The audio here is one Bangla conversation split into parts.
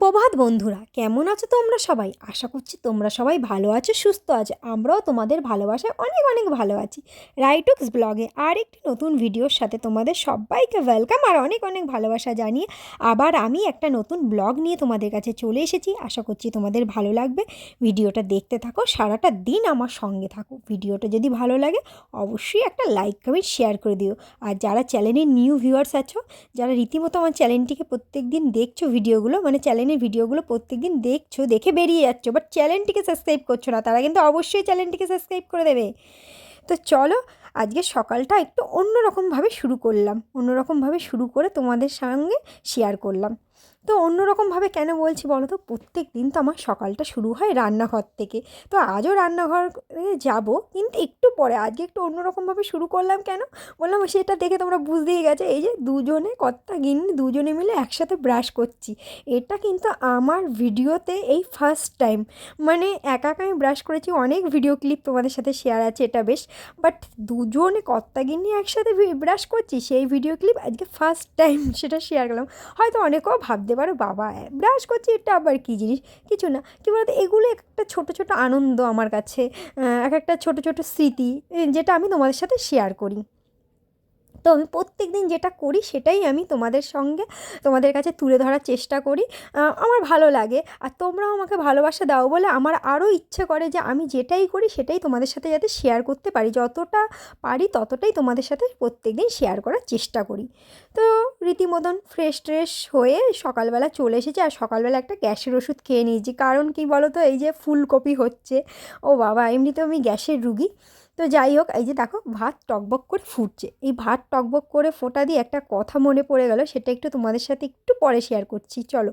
সুপ্রভাত বন্ধুরা, কেমন আছো তোমরা সবাই? আশা করছি তোমরা সবাই ভালো আছো, সুস্থ আছো। আমরাও তোমাদের ভালোবাসায় অনেক অনেক ভালো আছি। রাইটুক্স ব্লগে আর একটি নতুন ভিডিওর সাথে তোমাদের সবাইকে ওয়েলকাম আর অনেক অনেক ভালোবাসা জানিয়ে আবার আমি একটা নতুন ব্লগ নিয়ে তোমাদের কাছে চলে এসেছি। আশা করছি তোমাদের ভালো লাগবে। ভিডিওটা দেখতে থাকো, সারাটা দিন আমার সঙ্গে থাকো। ভিডিওটা যদি ভালো লাগে অবশ্যই একটা লাইক কমেন্ট শেয়ার করে দিও। আর যারা চ্যানেলের নিউ ভিউয়ার্স আছো, যারা রীতিমতো আমার চ্যানেলটিকে প্রত্যেক দিন দেখছো, ভিডিওগুলো মানে চ্যানেলের ভিডিওগুলো প্রত্যেক দিন দেখছো, দেখে বেরিয়ে যাচ্ছো, বাট চ্যানেলটিকে সাবস্ক্রাইব করছো না, তারা কিন্তু অবশ্যই চ্যানেলটিকে সাবস্ক্রাইব করে দেবে। তো চলো, আজকে সকালটা একটু অন্যরকমভাবে শুরু করলাম, অন্যরকমভাবে শুরু করে তোমাদের সঙ্গে শেয়ার করলাম। তো অন্যরকমভাবে কেন বলছি বলো তো? প্রত্যেক দিন তো আমার সকালটা শুরু হয় রান্নাঘর থেকে। তো আজও রান্নাঘরে যাব, কিন্তু একটু পরে। আজকে একটু অন্যরকমভাবে শুরু করলাম কেন বললাম, সেটা দেখে তোমরা বুঝতেই গেছো। এই যে দুজনে কর্তা গিন্নি দুজনে মিলে একসাথে ব্রাশ করছি, এটা কিন্তু আমার ভিডিওতে এই ফার্স্ট টাইম। মানে একা একা আমি ব্রাশ করেছি, অনেক ভিডিও ক্লিপ তোমাদের সাথে শেয়ার আছে, এটা বেশ। বাট দুজনে কর্তা গিন্নি একসাথে ব্রাশ করছি, সেই ভিডিও ক্লিপ আজকে ফার্স্ট টাইম সেটা শেয়ার করলাম। হয়তো অনেকেও ভাবতে পারো, বাবা ব্রাশ করছি, এটা আবার কী জিনিস? কিছু না, কী বলতো, এগুলো একটা ছোটো ছোটো আনন্দ আমার কাছে, এক একটা ছোটো ছোটো স্মৃতি, যেটা আমি তোমাদের সাথে শেয়ার করি। তো আমি প্রত্যেক দিন যেটা করি সেটাই আমি তোমাদের কাছে তুলে ধরার চেষ্টা করি। আমার ভালো লাগে, আর তোমরাও আমাকে ভালোবাসা দাও বলে আমার আরও ইচ্ছে করে যে আমি যেটাই করি সেটাই তোমাদের সাথে যাতে শেয়ার করতে পারি। যতটা পারি ততটাই তোমাদের সাথে প্রত্যেক দিন শেয়ার করার চেষ্টা করি। তো রীতিমতন ফ্রেশ ট্রেশ হয়ে সকালবেলা চলে এসেছি, আর সকালবেলা একটা গ্যাসের ওষুধ খেয়ে নিয়েছি। কারণ কি বলো তো, এই যে ফুলকপি হচ্ছে, ও বাবা, এমনিতেও আমি গ্যাসের রুগী। তো যাই হোক, এই যে দেখো ভাত টকবক করে ফুটছে, এই ভাত টকবক করে ফোটা দিয়ে একটা কথা মনে পড়ে গেল, সেটা একটু তোমাদের সাথে একটু পরে শেয়ার করছি। চলো,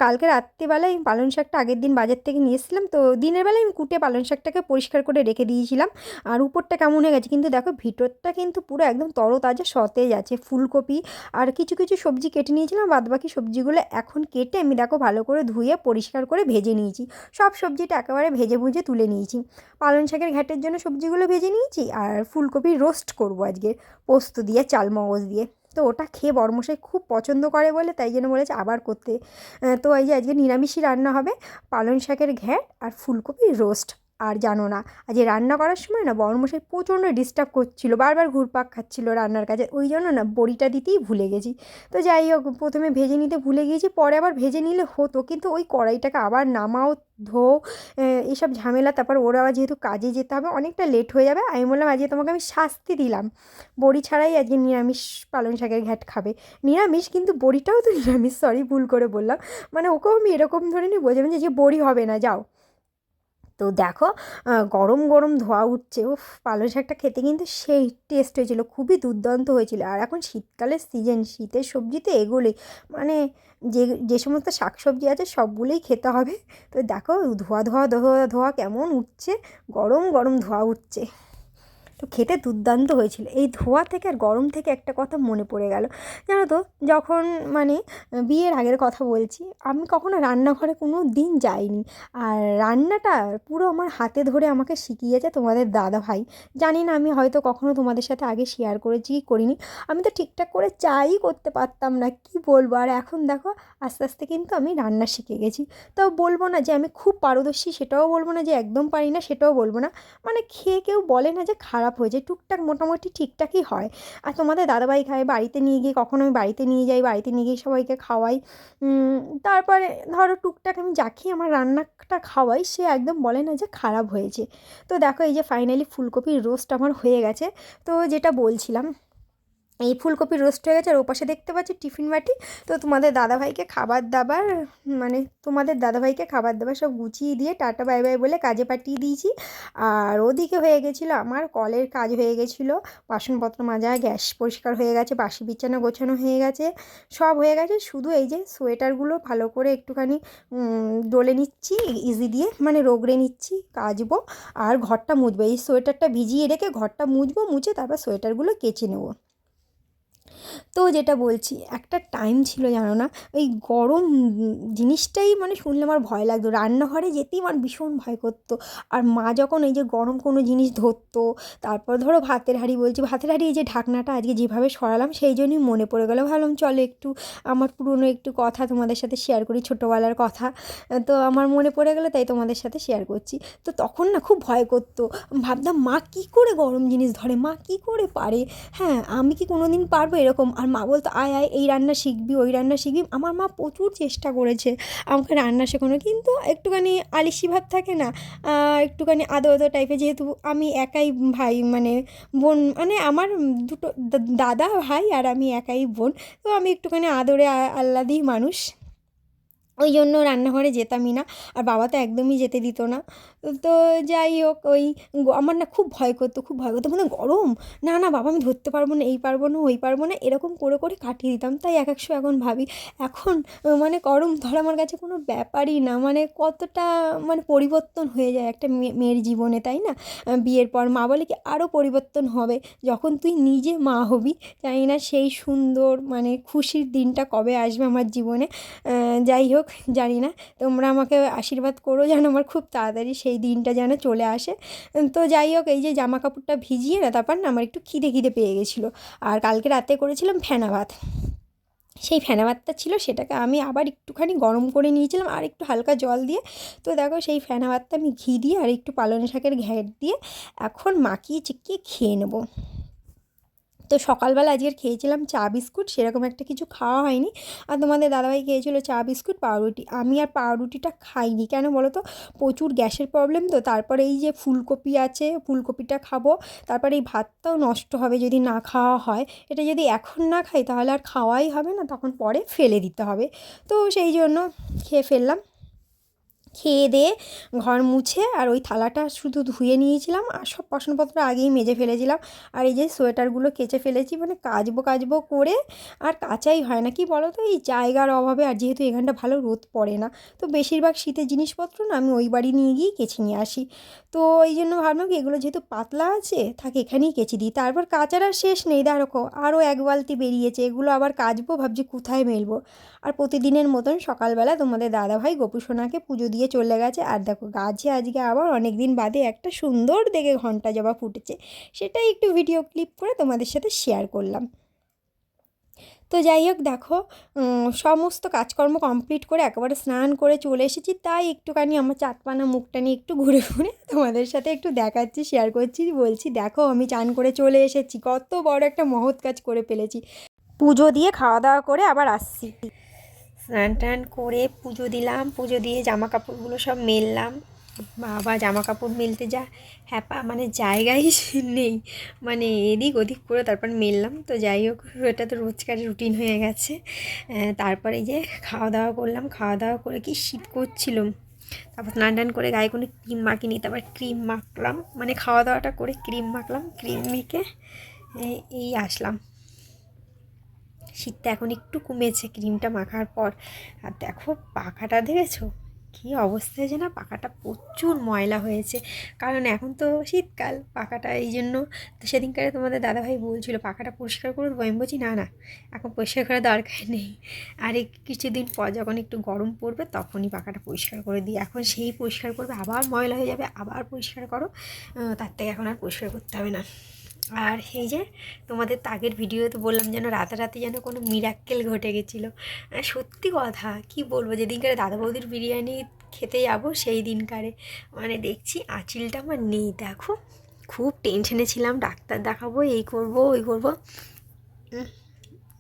কালকে রাত্রিবেলায় আমি পালং শাকটা আগের দিন বাজার থেকে নিয়ে এসেছিলাম, তো দিনের বেলায় আমি কুটে পালং শাকটাকে পরিষ্কার করে রেখে দিয়েছিলাম। আর উপরটা কেমন হয়ে গেছে, কিন্তু দেখো ভিতরটা কিন্তু পুরো একদম তরতাজা সতেজ আছে। ফুলকপি আর কিছু কিছু সবজি কেটে নিয়েছিলাম, বাদবাকি সবজিগুলো এখন কেটে আমি দেখো ভালো করে ধুয়ে পরিষ্কার করে ভেজে নিয়েছি। সব সবজিটা একেবারে ভেজে ভুজে তুলে নিয়েছি। পালং শাকের ঘ্যাটের জন্য সবজিগুলো ভেজে নিয়েছি, আর ফুলকপি রোস্ট করব আজকে পোস্ত দিয়ে, চালমগজ দিয়ে। তো ওটা খেয়ে বড়মশাই খুব পছন্দ করে বলে তাই জন্য বলেছে আবার করতে। তো এই যে আজকে নিরামিষই রান্না হবে, পালং শাকের ঘ্যাট আর ফুলকপি রোস্ট। আর জানো না, আজকে রান্না করার সময় না বড়মশাই প্রচণ্ড ডিস্টার্ব করছিল, বারবার ঘুরপাক খাচ্ছিল রান্নার কাজে, ওই জন্য না বড়িটা দিতেই ভুলে গেছি। তো যাই হোক, প্রথমে ভেজে নিতে ভুলে গিয়েছি, পরে আবার ভেজে নিলে হতো, কিন্তু ওই কড়াইটাকে আবার নামাও, ধো, এইসব ঝামেলা। তারপর ওরা আবার যেহেতু কাজে যেতে হবে, অনেকটা লেট হয়ে যাবে, আমি বললাম আজকে তোমাকে আমি শাস্তি দিলাম, বড়ি ছাড়াই আজকে নিরামিষ পালং শাকের ঘ্যাট খাবে। নিরামিষ, কিন্তু বড়িটাও তো নিরামিষ, সরি ভুল করে বললাম। মানে ওকেও আমি এরকম ধরে নিয়ে বোঝাবেন যে বড়ি হবে না, যাও। তো দেখো, গরম গরম ধোয়া উঠছে, উফ, পালং শাকটা খেতে কিন্তু সেই টেস্ট হয়েছিল, খুবই দুর্দান্ত হয়েছিল। আর এখন শীতকালের সিজন, শীতের সবজিতে এগুলোই, মানে যে যে সমস্ত শাকসবজি আছে সবগুলোই খেতে হবে। তো দেখো ধোয়া ধোয়া ধোয়া ধোয়া কেমন উঠছে, গরম গরম ধোয়া উঠছে। তো খেতে দুর্দান্ত হয়েছিল। এই ধোয়া থেকে আর গরম থেকে একটা কথা মনে পড়ে গেল, জানো তো, যখন মানে বিয়ের আগের কথা বলছি, আমি কখনো রান্নাঘরে কোনো দিন যাইনি। আর রান্নাটা পুরো আমার হাতে ধরে আমাকে শিখিয়েছে তোমাদের দাদা ভাই। জানি না আমি হয়তো কখনো তোমাদের সাথে আগে শেয়ার করেছি কি করিনি। আমি তো ঠিকঠাক করে চাই করতে পারতাম না, কি বলবো। আর এখন দেখো আস্তে আস্তে কিন্তু আমি রান্না শিখে গেছি। তাও বলবো না যে আমি খুব পারদর্শী, সেটাও বলবো না যে একদম পারি না, সেটাও বলবো না। মানে খেয়ে কেউ বলে না যে খারাপ হয়েছে, টুকটাক মোটামুটি ঠিকঠাকই হয়। আর তোমাদের দাদাভাই খায়, বাড়িতে নিয়ে গিয়ে কখনো আমি বাড়িতে নিয়ে যাই, বাড়িতে নিয়ে গিয়ে সবাইকে খাওয়াই। তারপরে ধরো টুকটাক আমি যাকেই আমার রান্নাটা খাওয়াই, সে একদম বলে না যে খারাপ হয়েছে। তো দেখো এই যে ফাইনালি ফুলকপির রোস্ট আমার হয়ে গেছে। তো যেটা বলছিলাম, এই ফুলকপির রোস্ট হয়ে গেছে, আর ওপাশে দেখতে পাচ্ছি টিফিন বাটি। তো তোমাদের দাদাভাইকে খাবার দাবার, মানে তোমাদের দাদাভাইকে খাবার দাবার সব গুছিয়ে দিয়ে টাটা বাই বাই বলে কাজে পাঠিয়ে দিয়েছি। আর ওদিকে হয়ে গেছিলো আমার কলের কাজ, হয়ে গেছিলো বাসনপত্র মাজা, গ্যাস পরিষ্কার হয়ে গেছে, বাসি বিছানা গোছানো হয়ে গেছে, সব হয়ে গেছে। শুধু এই যে সোয়েটারগুলো ভালো করে একটুখানি ডলে নিচ্ছি ইজি দিয়ে, মানে রগড়ে নিচ্ছি, কাচবো। আর ঘরটা মুছবো, এই সোয়েটারটা ভিজিয়ে রেখে ঘরটা মুছবো, মুছে তারপর সোয়েটারগুলো কেচে নেবো। তো যেটা বলছি, একটা টাইম ছিল জানো না, ওই গরম জিনিসটাই মানে শুনলে আমার ভয় লাগতো, রান্নাঘরে যেতেই আমার ভীষণ ভয় করতো। আর মা যখন এই যে গরম কোনো জিনিস ধরতো, তারপর ধরো ভাতের হাঁড়ি, বলছি ভাতের হাঁড়ি, এই যে ঢাকনাটা আজকে যেভাবে সরালাম সেই জন্যই মনে পড়ে গেলো, ভাবলাম চলো একটু আমার পুরনো একটু কথা তোমাদের সাথে শেয়ার করি, ছোটোবেলার কথা। তো আমার মনে পড়ে গেলো তাই তোমাদের সাথে শেয়ার করছি। তো তখন না খুব ভয় করতো, ভাবতাম মা কী করে গরম জিনিস ধরে, মা কী করে পারে, হ্যাঁ আমি কি কোনো দিন পারবো এরকম। আর মা বলতো আয় আয় এই রান্না শিখবি ওই রান্না শিখবি। আমার মা প্রচুর চেষ্টা করেছে আমাকে রান্না শেখানো, কিন্তু একটুখানি আলিসি ভাব থাকে না, একটুখানি আদো আদো টাইপের, যেহেতু আমি একাই ভাই মানে বোন, মানে আমার দুটো দাদা ভাই আর আমি একাই বোন, তো আমি একটুখানি আদরে আহ্লাদি মানুষ, ওই জন্য রান্নাঘরে যেতামই না। আর বাবা তো একদমই যেতে দিত না। তো যাই হোক, ওই আমার না খুব ভয় করতো, খুব ভয় করতো, মানে গরম, না না বাবা আমি ধরতে পারবো না, এই পারবো না ওই পারবো না, এরকম করে করে কাটিয়ে দিতাম। তাই এক একশো এখন ভাবি, এখন মানে গরম ধরা আমার কাছে কোনো ব্যাপারই না, মানে কতটা মানে পরিবর্তন হয়ে যায় একটা মেয়ের জীবনে, তাই না? বিয়ের পর মা বলে কি আরও পরিবর্তন হবে যখন তুই নিজে মা হবি। জানি না সেই সুন্দর মানে খুশির দিনটা কবে আসবে আমার জীবনে। যাই হোক, জানি না, তোমরা আমাকে আশীর্বাদ করো যেন আমার খুব তাড়াতাড়ি সেই দিনটা যেন চলে আসে। তো যাই হোক, এই যে জামা কাপড়টা ভিজিয়ে না তারপর না আমার একটু খিদে খিদে পেয়ে গেছিলো। আর কালকে রাতে করেছিলাম ফেনা ভাত, সেই ফেনা ভাতটা ছিল, সেটাকে আমি আবার একটুখানি গরম করে নিয়েছিলাম আর একটু হালকা জল দিয়ে। তো দেখো সেই ফেনা ভাতটা আমি ঘি দিয়ে আর একটু পালং শাকের ঘ্যাঁট দিয়ে এখন মাখিয়ে চিকিয়ে খেয়ে নেবো। তো সকালবেলা আজকের খেয়েছিলাম চা বিস্কুট, সেরকম একটা কিছু খাওয়া হয়নি। আর তোমাদের দাদাভাই খেয়েছিল চা বিস্কুট পাউরুটি, আমি আর পাউরুটিটা খাইনি, কেন বলো তো, প্রচুর গ্যাসের প্রবলেম তো, তারপরে এই যে ফুলকপি আছে ফুলকপিটা খাবো, তারপরে এই ভাতটাও নষ্ট হবে যদি না খাওয়া হয়, এটা যদি এখন না খাই তাহলে আর খাওয়াই হবে না, তখন পরে ফেলে দিতে হবে। তো সেই জন্য খেয়ে ফেললাম। খেয়ে দিয়ে ঘর মুছে আর ওই থালাটা শুধু ধুয়ে নিয়েছিলাম, আর সব বাসনপত্র আগেই মেজে ফেলেছিলাম। আর এই যে সোয়েটারগুলো কেচে ফেলেছি, মানে কাচবো কাচবো করে আর কাচাই হয় না, কি বলো তো, এই জায়গার অভাবে, আর যেহেতু এখানটা ভালো রোদ পড়ে না, তো বেশিরভাগ শীতের জিনিসপত্র না আমি ওই বাড়ি নিয়ে গিয়েই কেচে নিয়ে আসি। তো এই জন্য ভাবলাম কি এগুলো যেহেতু পাতলা আছে থাকে এখানেই কেচে দিই, তারপর কাচার আর শেষ নেই, দেখো আরও এক বালতি বেরিয়েছে, এগুলো আবার কাচবো, ভাবছি কোথায় মেলবো। আর প্রতিদিনের মতন সকালবেলা তোমাদের দাদাভাই গোপু সোনাকে পুজো দিয়ে চলে গেছে। আর দেখো গাছে আজকে আবার অনেক দিন বাদে একটা সুন্দর দেখে ঘন্টা জবা ফুটেছে, সেটাই একটু ভিডিও ক্লিপ করে তোমাদের সাথে শেয়ার করলাম। তো যাই হোক দেখো, সমস্ত কাজকর্ম কমপ্লিট করে একেবারে স্নান করে চলে এসেছি, তাই একটুখানি আমার চাঁদপানা মুখটা নিয়ে একটু ঘুরে ঘুরে তোমাদের সাথে একটু দেখাচ্ছি, শেয়ার করছি, বলছি দেখো আমি চান করে চলে এসেছি, কত বড় একটা মহৎ কাজ করে ফেলেছি। পুজো দিয়ে খাওয়া দাওয়া করে আবার আসছি, স্নান টান করে পুজো দিলাম, পুজো দিয়ে জামা কাপড়গুলো সব মেললাম। বাবা জামা কাপড় মেলতে যা হ্যাপা, মানে জায়গাই নেই, মানে এদিক ওদিক করে তারপর মেললাম। তো যাই হোক, এটা তো রোজকার রুটিন হয়ে গেছে। তারপরে যে খাওয়া দাওয়া করলাম, খাওয়া দাওয়া করে কি শীত করছিল, তারপর স্নান টান করে গায়ে কোনো ক্রিম মাখিনি, তারপর ক্রিম মাখলাম, মানে খাওয়া দাওয়াটা করে ক্রিম মাখলাম, ক্রিম মেখে এই আসলাম। শীতটা এখন একটু কমেছে ক্রিমটা মাখার পর। আর দেখো পাখাটা দেখেছো কী অবস্থা হয়েছে না, পাখাটা প্রচুর ময়লা হয়েছে, কারণ এখন তো শীতকাল পাখাটা, এই জন্য। তো সেদিনকারে তোমাদের দাদাভাই বলছিল পাখাটা পরিষ্কার করে দেবো, আমি বলছি না না এখন পরিষ্কার করার দরকার নেই, আর এই কিছুদিন পর যখন একটু গরম পড়বে তখনই পাখাটা পরিষ্কার করে দিই, এখন সেই পরিষ্কার করবে আবার ময়লা হয়ে যাবে, আবার পরিষ্কার করো, তার থেকে এখন আর পরিষ্কার করতে হবে না। আর এই যে তোমাদের তো আগের ভিডিওতে বললাম যেন রাতারাতি যেন কোনো মিরাক্কেল ঘটে গেছিলো, সত্যি কথা কি বলবো, যেদিনকারে দাদা বৌদির বিরিয়ানি খেতে যাবো সেই দিনকারে মানে দেখছি আঁচিলটা আমার নেই, দেখো খুব টেনশনে ছিলাম, ডাক্তার দেখাবো, এই করবো ওই করবো,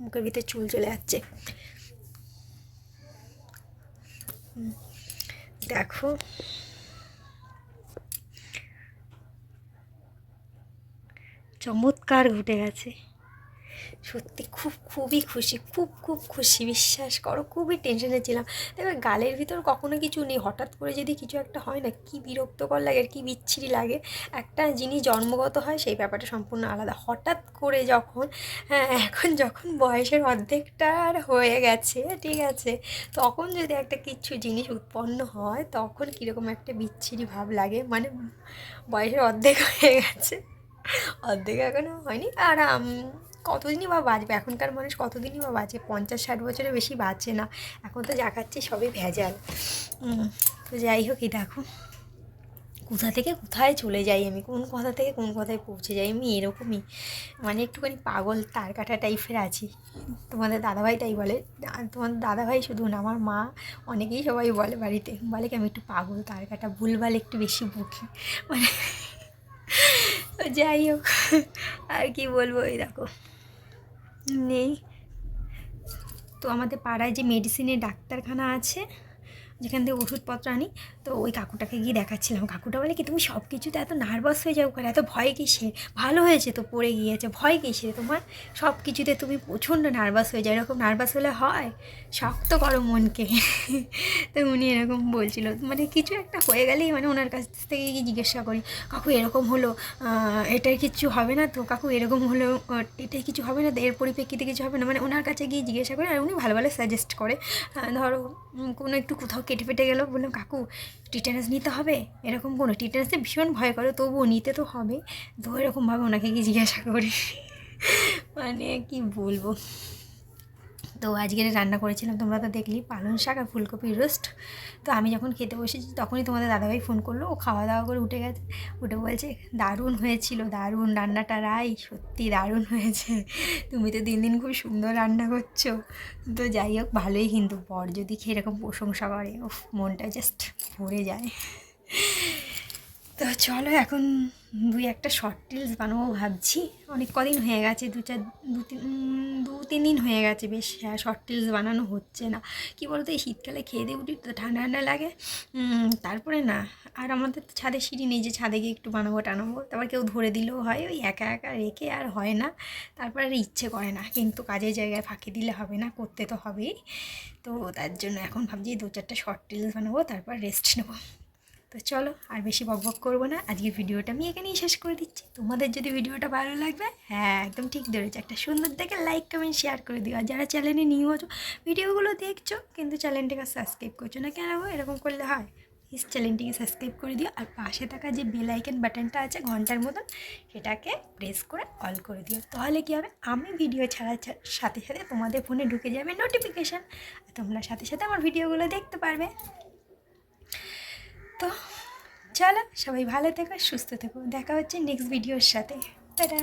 মুখের ভিতরে চুল চলে যাচ্ছে। দেখো চমৎকার ঘটে গেছে, সত্যি খুবই খুশি, খুব খুশি, বিশ্বাস করো খুবই টেনশনে ছিলাম। দেখো গালের ভিতর কখনো কিছু নেই, হঠাৎ করে যদি কিছু একটা হয় না কি বিরক্তকর লাগে আর কি বিচ্ছিরি লাগে, একটা জিনিস জন্মগত হয় সেই ব্যাপারটা সম্পূর্ণ আলাদা, হঠাৎ করে যখন, হ্যাঁ এখন যখন বয়সের অর্ধেকটা আর হয়ে গেছে ঠিক আছে, তখন যদি একটা কিছু জিনিস উৎপন্ন হয় তখন কীরকম একটা বিচ্ছিরি ভাব লাগে, মানে বয়সের অর্ধেক হয়ে গেছে, অর্ধেক এখনও হয়নি, আর কতদিনই বা বাঁচবে, এখনকার মানুষ কতদিনই বা বাঁচে, 50-60 বছরের বেশি বাঁচে না। এখন তো যা খাচ্ছে সবই ভেজাল। তো যাই হোক, এই দেখো কোথা থেকে কোথায় চলে যাই আমি, কোন কথা থেকে কোন কথায় পৌঁছে যাই আমি, এরকমই মানে একটুখানি পাগল তার কাটা টাইপের আছি। তোমাদের দাদাভাই তাই বলে, তোমাদের দাদাভাই শুধু না, আমার মা, অনেকেই সবাই বলে বাড়িতে, বলে কি আমি একটু পাগল তার কাটা, ভুলভাল একটু বেশি বকি মানে। যাই হোক, আর কি বলবো, এই দেখো নেই। তো আমাদের পাড়ায় যে মেডিসিনের ডাক্তারখানা আছে, যেখান থেকে ওষুধপত্র আনি, তো ওই কাকুটাকে গিয়ে দেখাচ্ছিলাম। কাকুটা বলে কি তুমি সব কিছুতে এত নার্ভাস হয়ে যাও কেন, এত ভয় কিসের, ভালো হয়েছে তো পড়ে গিয়েছে, ভয় কিসের তোমার, সব কিছুতে তুমি প্রচণ্ড নার্ভাস হয়ে যাও, এরকম নার্ভাস হলে হয়, শক্ত করো মনকে। তো উনি এরকম বলছিল, মানে কিছু একটা হয়ে গেলেই মানে ওনার কাছ থেকে গিয়ে জিজ্ঞাসা করি, কাকু এরকম হলো, এটার কিছু হবে না তো, কাকু এরকম হলো, এটাই কিছু হবে না তো, এর পরিপ্রেক্ষিতে কিছু হবে না, মানে ওনার কাছে গিয়ে জিজ্ঞাসা করি, আর উনি ভালো ভালো সাজেস্ট করে। ধরো কোনো একটু কোথাও কেটে ফেটে গেলো, বললাম কাকু টিটেনাস নিতে হবে, এরকম কোনো, টিটেনাসে ভীষণ ভয় করে, তবুও নিতে তো হবে। তো এরকমভাবে ওনাকে গিয়ে জিজ্ঞাসা করি। মানে কি বলবো। তো আজকের রান্না করেছিলাম তোমরা তো দেখলি, পালং শাক আর ফুলকপির রোস্ট। তো আমি যখন খেতে বসেছি তখনই তোমাদের দাদাভাই ফোন করলো, ও খাওয়া দাওয়া করে উঠে গেছে, উঠে বলছে দারুণ হয়েছিল, দারুণ রান্নাটা রাই, সত্যি দারুণ হয়েছে, তুমি তো দিন দিন খুব সুন্দর রান্না করছো। তো যাই হোক, ভালোই, কিন্তু বর যদি খেয়ে এরকম প্রশংসা করে, ও মনটা জাস্ট ভরে যায়। তো চলো এখন একটা শর্ট রিলস বানাবো ভাবছি, অনেক কদিন হয়ে গেছে, দু তিন দিন হয়ে গেছে বেশ, হ্যাঁ শর্ট রিলস বানানো হচ্ছে না। কি বলতো, এই শীতকালে খেয়ে দিয়ে উঠি তো ঠান্ডা ঠান্ডা লাগে, তারপরে না, আর আমাদের তো ছাদে সিঁড়ি নেই যে ছাদে গিয়ে একটু বানাবো টানাবো, তারপর কেউ ধরে দিলেও হয়, ওই একা একা রেখে আর হয় না, তারপরে আর ইচ্ছে করে না, কিন্তু কাজের জায়গায় ফাঁকি দিলে হবে না, করতে তো হবেই। তো তার জন্য এখন ভাবছি 2-4টা শর্ট রিলস বানাবো, তারপর রেস্ট নেবো। তো চলো আর বেশি বকবক করবো না, আজকের ভিডিওটা আমি এখানেই শেষ করে দিচ্ছি। তোমাদের যদি ভিডিওটা ভালো লাগবে, হ্যাঁ একদম ঠিক ধরেছে, একটা সুন্দর দেখে লাইক কমেন্ট শেয়ার করে দিও। আর যারা চ্যানেলে নিউ আছো, ভিডিওগুলো দেখছো কিন্তু চ্যানেলটাকে সাবস্ক্রাইব করছো না কেন, এরকম করলে হয়, প্লিজ চ্যানেলটিকে সাবস্ক্রাইব করে দিও, আর পাশে থাকা যে বেল আইকন বাটনটা আছে ঘন্টার মতন, সেটাকে প্রেস করে অল করে দিও। তাহলে কী হবে, আমি ভিডিও ছাড়ার সাথে সাথে তোমাদের ফোনে ঢুকে যাবে নোটিফিকেশান, তোমরা সাথে সাথে আমার ভিডিওগুলো দেখতে পারবে। তো চলো সবাই ভালো থেকো, সুস্থ থেকো, দেখা হচ্ছে নেক্সট ভিডিওর সাথে, টাটা।